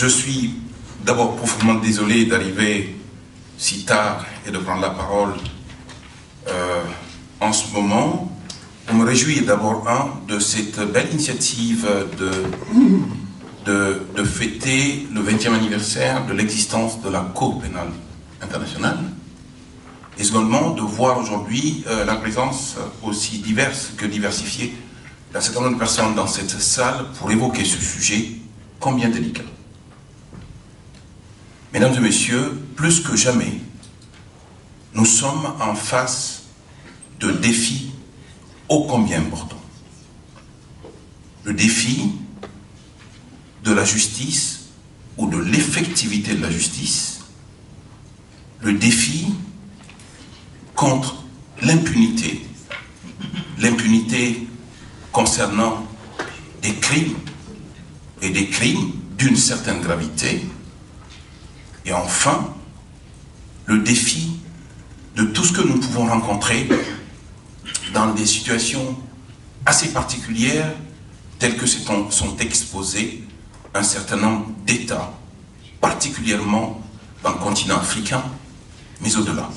Je suis d'abord profondément désolé d'arriver si tard et de prendre la parole en ce moment. On me réjouit d'abord de cette belle initiative de fêter le 20e anniversaire de l'existence de la Cour pénale internationale. Et secondement, de voir aujourd'hui la présence aussi diverse que diversifiée d'un certain nombre de personnes dans cette salle pour évoquer ce sujet combien délicat. Mesdames et messieurs, plus que jamais, nous sommes en face de défis ô combien importants. Le défi de la justice ou de l'effectivité de la justice, le défi contre l'impunité concernant des crimes et des crimes d'une certaine gravité, et enfin le défi de tout ce que nous pouvons rencontrer dans des situations assez particulières telles que sont exposés un certain nombre d'États, particulièrement dans le continent africain, mais au-delà.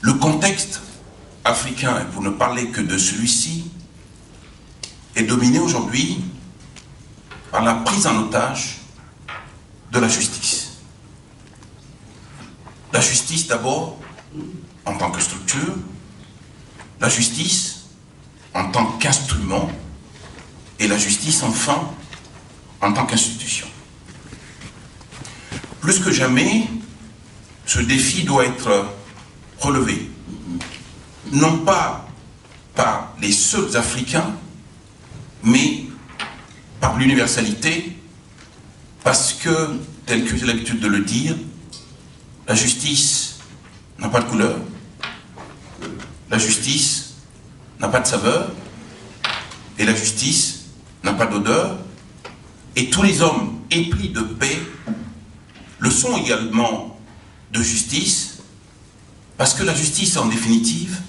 Le contexte africain, pour ne parler que de celui-ci, est dominé aujourd'hui par la prise en otage de la justice. La justice d'abord en tant que structure, la justice en tant qu'instrument, et la justice enfin en tant qu'institution. Plus que jamais, ce défi doit être relevé, non pas par les seuls Africains, mais par l'universalité, parce que, tel que j'ai l'habitude de le dire, la justice n'a pas de couleur, la justice n'a pas de saveur, et la justice n'a pas d'odeur, et tous les hommes épris de paix le sont également de justice, parce que la justice, en définitive,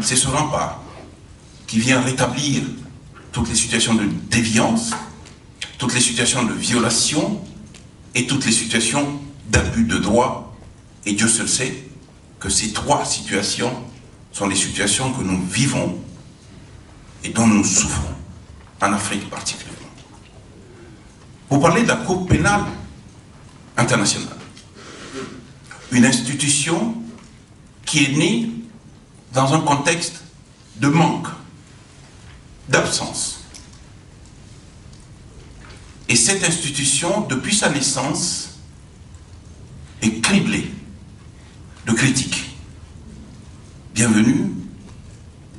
c'est ce rempart qui vient rétablir toutes les situations de déviance, toutes les situations de violation et toutes les situations d'abus de droit. Et Dieu seul sait que ces trois situations sont les situations que nous vivons et dont nous souffrons, en Afrique particulièrement. Vous parlez de la Cour pénale internationale, une institution qui est née dans un contexte de manque, d'absence. Et cette institution, depuis sa naissance, est criblée de critiques, bienvenues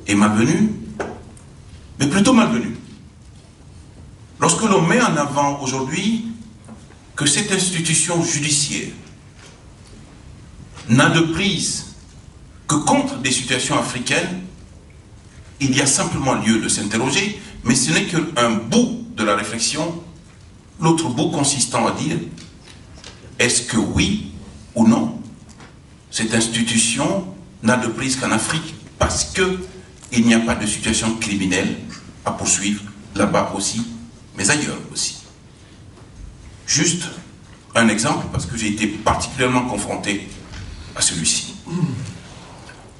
et malvenues, mais plutôt malvenues. Lorsque l'on met en avant aujourd'hui que cette institution judiciaire n'a de prise que contre des situations africaines, il y a simplement lieu de s'interroger, mais ce n'est qu'un bout de la réflexion, l'autre bout consistant à dire, est-ce que oui ou non, cette institution n'a de prise qu'en Afrique parce qu'il n'y a pas de situation criminelle à poursuivre là-bas aussi, mais ailleurs aussi. Juste un exemple, parce que j'ai été particulièrement confronté à celui-ci.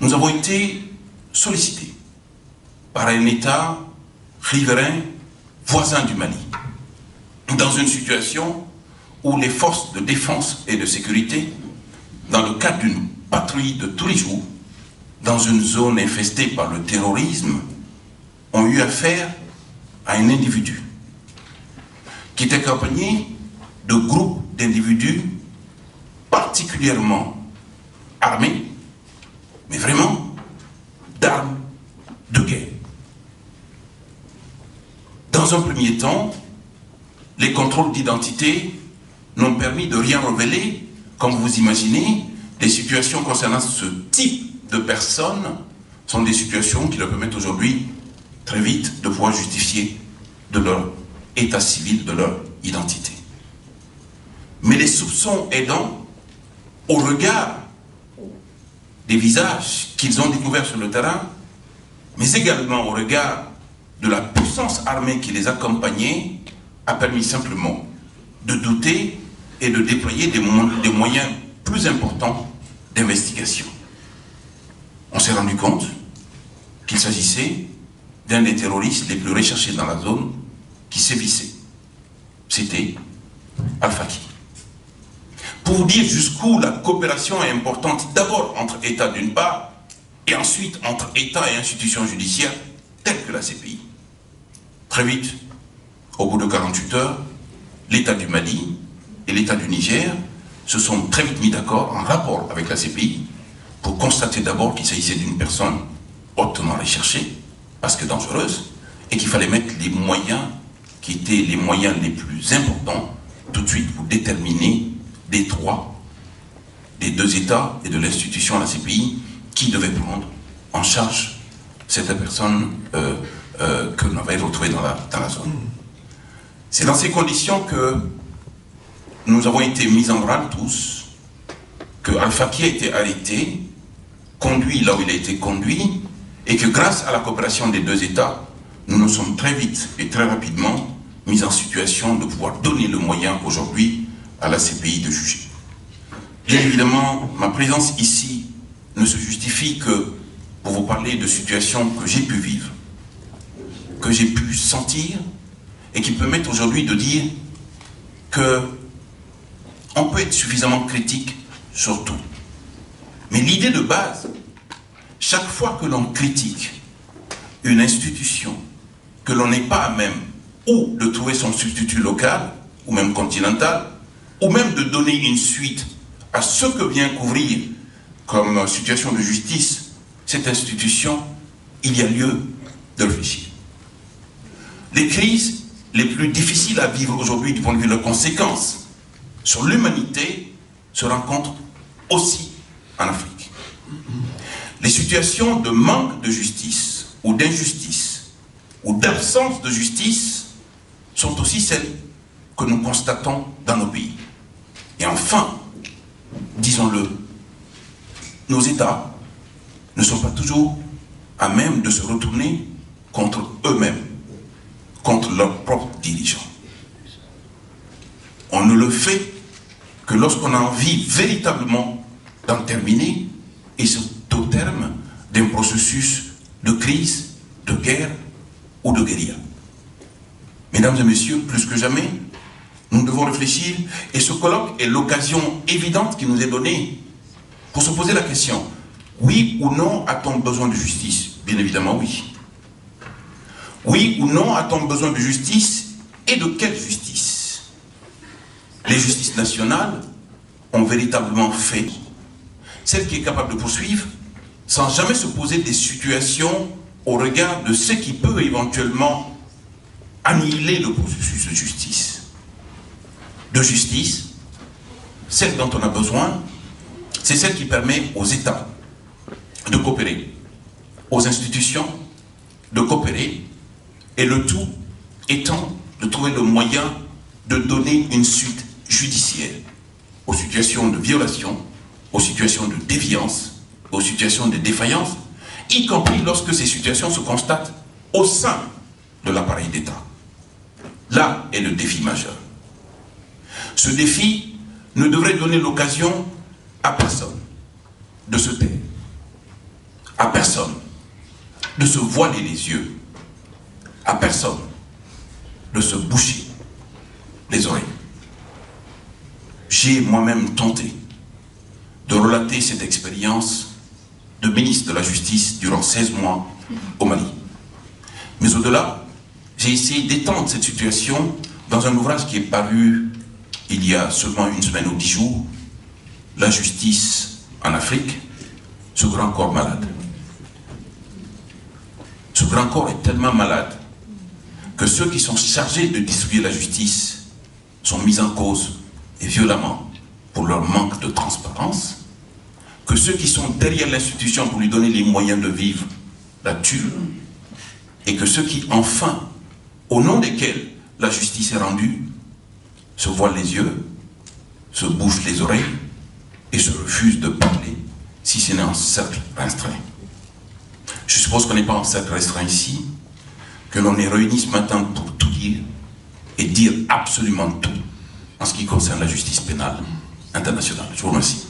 Nous avons été sollicités par un État riverain voisin du Mali, dans une situation où les forces de défense et de sécurité, dans le cadre d'une patrouille de tous les jours, dans une zone infestée par le terrorisme, ont eu affaire à un individu qui est accompagné de groupes d'individus particulièrement armés, mais vraiment d'armes de guerre. Dans un premier temps, les contrôles d'identité n'ont permis de rien révéler. Comme vous imaginez, les situations concernant ce type de personnes sont des situations qui leur permettent aujourd'hui très vite de pouvoir justifier de leur état civil, de leur identité. Mais les soupçons aidant, au regard des visages qu'ils ont découverts sur le terrain, mais également au regard de la puissance armée qui les accompagnait, a permis simplement de douter et de déployer des moyens plus importants d'investigation. On s'est rendu compte qu'il s'agissait d'un des terroristes les plus recherchés dans la zone qui sévissait. C'était Al-Faki. Pour vous dire jusqu'où la coopération est importante, d'abord entre États d'une part, et ensuite entre États et institutions judiciaires telles que la CPI. Très vite, au bout de 48 heures, l'État du Mali et l'État du Niger se sont très vite mis d'accord en rapport avec la CPI pour constater d'abord qu'il s'agissait d'une personne hautement recherchée, parce que dangereuse, et qu'il fallait mettre les moyens qui étaient les moyens les plus importants tout de suite pour déterminer des deux États et de l'institution, la CPI, qui devait prendre en charge cette personne que l'on avait retrouvée dans la zone. C'est dans ces conditions que nous avons été mis en branle tous, que Al-Faki a été arrêté, conduit là où il a été conduit, et que grâce à la coopération des deux États, nous nous sommes très vite et très rapidement mis en situation de pouvoir donner le moyen aujourd'hui à la CPI de juger. Bien évidemment, ma présence ici ne se justifie que pour vous parler de situations que j'ai pu vivre, que j'ai pu sentir, et qui permettent aujourd'hui de dire que on peut être suffisamment critique sur tout. Mais l'idée de base, chaque fois que l'on critique une institution, que l'on n'est pas à même ou de trouver son substitut local, ou même continental, ou même de donner une suite à ce que vient couvrir comme situation de justice cette institution, il y a lieu de réfléchir. Les crises les plus difficiles à vivre aujourd'hui du point de vue de leurs conséquences sur l'humanité se rencontrent aussi en Afrique. Les situations de manque de justice ou d'injustice ou d'absence de justice sont aussi celles que nous constatons dans nos pays. Et enfin, disons-le, nos États ne sont pas toujours à même de se retourner contre eux-mêmes, contre leurs propres dirigeants. On ne le fait que lorsqu'on a envie véritablement d'en terminer, et c'est au terme d'un processus de crise, de guerre ou de guérilla. Mesdames et messieurs, plus que jamais, nous devons réfléchir, et ce colloque est l'occasion évidente qui nous est donnée pour se poser la question, oui ou non a-t-on besoin de justice? Bien évidemment oui. Oui ou non a-t-on besoin de justice, et de quelle justice? Les justices nationales ont véritablement fait celle qui est capable de poursuivre sans jamais se poser des situations au regard de ce qui peut éventuellement annihiler le processus de justice. De justice, celle dont on a besoin, c'est celle qui permet aux États de coopérer, aux institutions de coopérer, et le tout étant de trouver le moyen de donner une suite judiciaire aux situations de violation, aux situations de déviance, aux situations de défaillance, y compris lorsque ces situations se constatent au sein de l'appareil d'État. Là est le défi majeur. Ce défi ne devrait donner l'occasion à personne de se taire, à personne de se voiler les yeux, à personne de se boucher les oreilles. J'ai moi-même tenté de relater cette expérience de ministre de la Justice durant 16 mois au Mali. Mais au-delà, j'ai essayé d'étendre cette situation dans un ouvrage qui est paru il y a seulement une semaine ou 10 jours, La justice en Afrique, ce grand corps malade. Ce grand corps est tellement malade que ceux qui sont chargés de distribuer la justice sont mis en cause et violemment pour leur manque de transparence, que ceux qui sont derrière l'institution pour lui donner les moyens de vivre la tuent, et que ceux qui, enfin, au nom desquels la justice est rendue, se voilent les yeux, se bouchent les oreilles et se refusent de parler, si ce n'est en cercle restreint. Je suppose qu'on n'est pas en cercle restreint ici, que l'on est réunis ce matin pour tout dire, et dire absolument tout en ce qui concerne la justice pénale internationale. Je vous remercie.